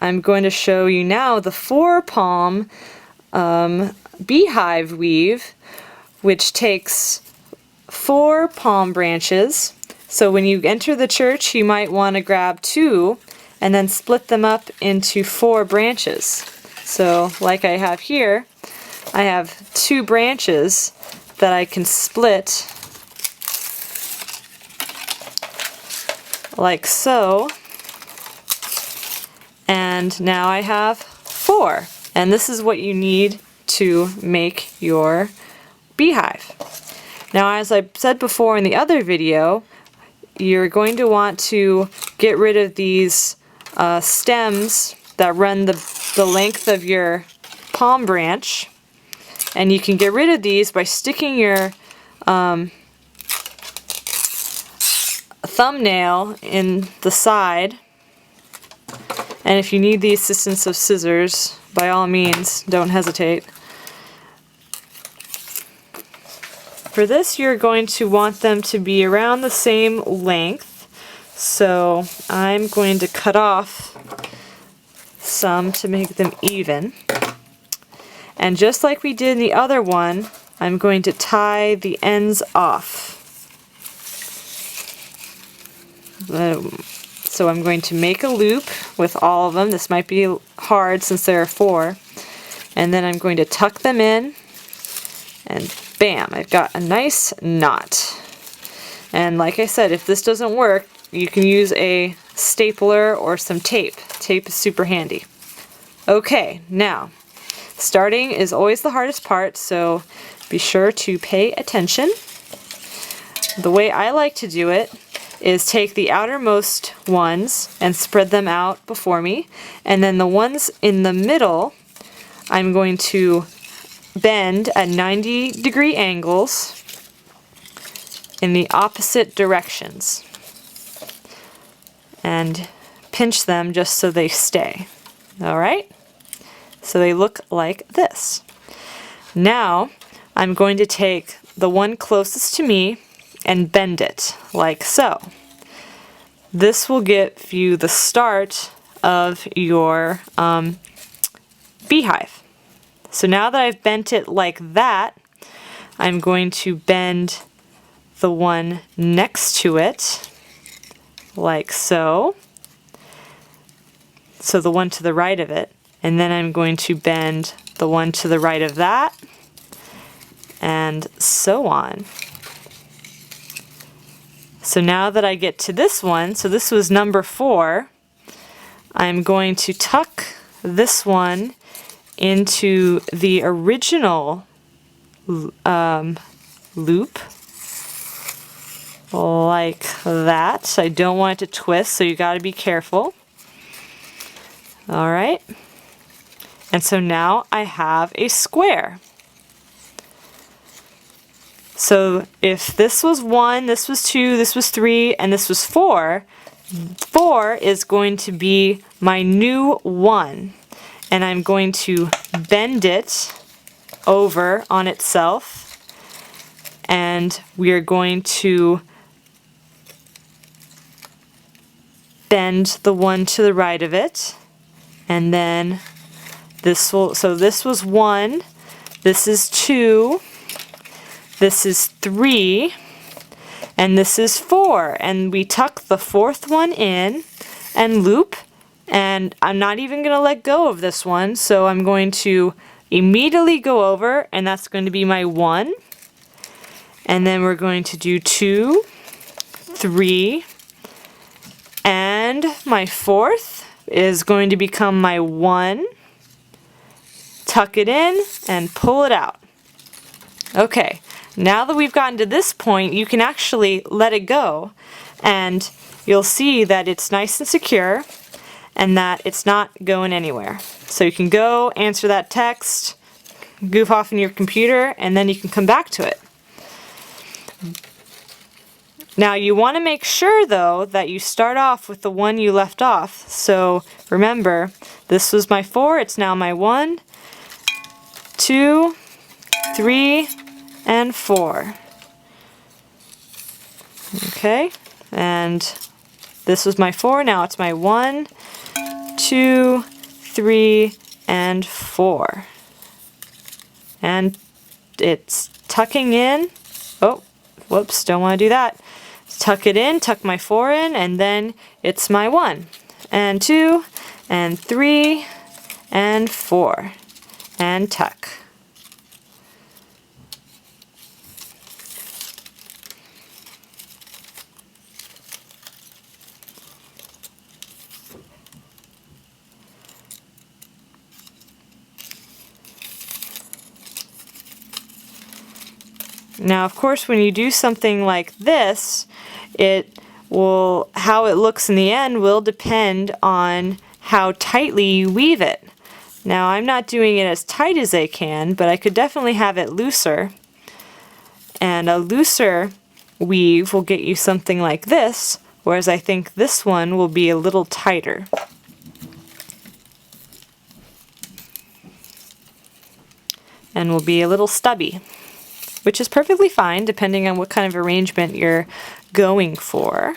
I'm going to show you now the 4-palm beehive weave, which takes 4 palm branches. So when you enter the church, you might want to grab 2 and then split them up into 4 branches. So like I have here, I have 2 branches that I can split like so, and now I have 4, and this is what you need to make your beehive. Now, as I said before in the other video, you're going to want to get rid of these stems that run the length of your palm branch, and you can get rid of these by sticking your thumbnail in the side. And if you need the assistance of scissors, by all means, don't hesitate. For this, you're going to want them to be around the same length, so I'm going to cut off some to make them even. And just like we did in the other one, I'm going to tie the ends off. So I'm going to make a loop with all of them. This might be hard since there are 4. And then I'm going to tuck them in, and bam, I've got a nice knot. And like I said, if this doesn't work, you can use a stapler or some tape. Tape is super handy. Okay, now, starting is always the hardest part, so be sure to pay attention. The way I like to do it is take the outermost ones and spread them out before me, and then the ones in the middle I'm going to bend at 90-degree angles in the opposite directions and pinch them just so they stay. Alright? So they look like this. Now I'm going to take the one closest to me and bend it like so. This will give you the start of your beehive. So now that I've bent it like that, I'm going to bend the one next to it like so. So the one to the right of it, and then I'm going to bend the one to the right of that, and so on. So now that I get to this one, so this was number 4, I'm going to tuck this one into the original loop like that. I don't want it to twist, so you got to be careful. Alright, and so now I have a square. So if this was 1, this was 2, this was 3, and this was 4, 4 is going to be my new 1. And I'm going to bend it over on itself, and we are going to bend the one to the right of it, and then this will, so this was 1, this is 2, this is 3, and this is 4, and we tuck the 4th one in and loop, and I'm not even going to let go of this one, so I'm going to immediately go over, and that's going to be my 1, and then we're going to do 2, 3, and my 4th is going to become my 1, tuck it in, and pull it out. Okay. Now that we've gotten to this point, you can actually let it go, and you'll see that it's nice and secure and that it's not going anywhere. So you can go answer that text, goof off in your computer, and then you can come back to it. Now you want to make sure though that you start off with the one you left off. So remember, this was my 4, it's now my 1, 2, 3, and 4. Okay, and this was my 4, now it's my 1, 2, 3, and 4. And it's tucking in. Oh, whoops, don't want to do that. Tuck it in, tuck my 4 in, and then it's my 1, and 2, and 3, and 4, and tuck. Now, of course, when you do something like this, how it looks in the end will depend on how tightly you weave it. Now, I'm not doing it as tight as I can, but I could definitely have it looser. And a looser weave will get you something like this, whereas I think this one will be a little tighter. And will be a little stubby, which is perfectly fine depending on what kind of arrangement you're going for.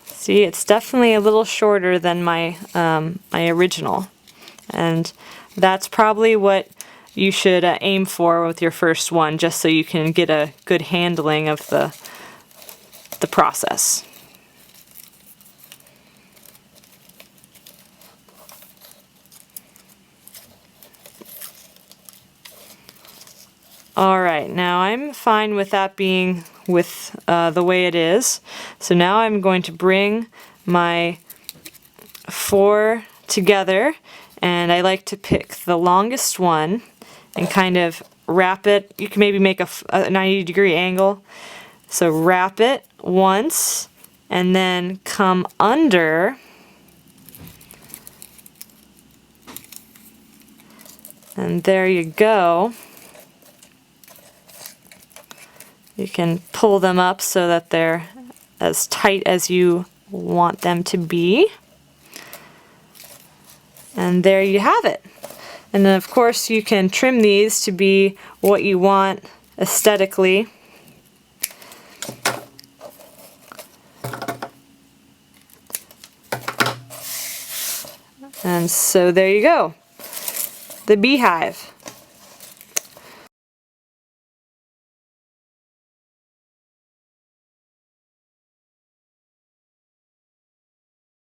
See, it's definitely a little shorter than my original, and that's probably what you should aim for with your first one, just so you can get a good handling of the process. Alright, now I'm fine with that being with the way it is. So now I'm going to bring my 4 together, and I like to pick the longest one and kind of wrap it. You can maybe make a 90-degree angle. So wrap it once and then come under and there you go. You can pull them up so that they're as tight as you want them to be. And there you have it. And then of course you can trim these to be what you want aesthetically. And so there you go. The Beehive.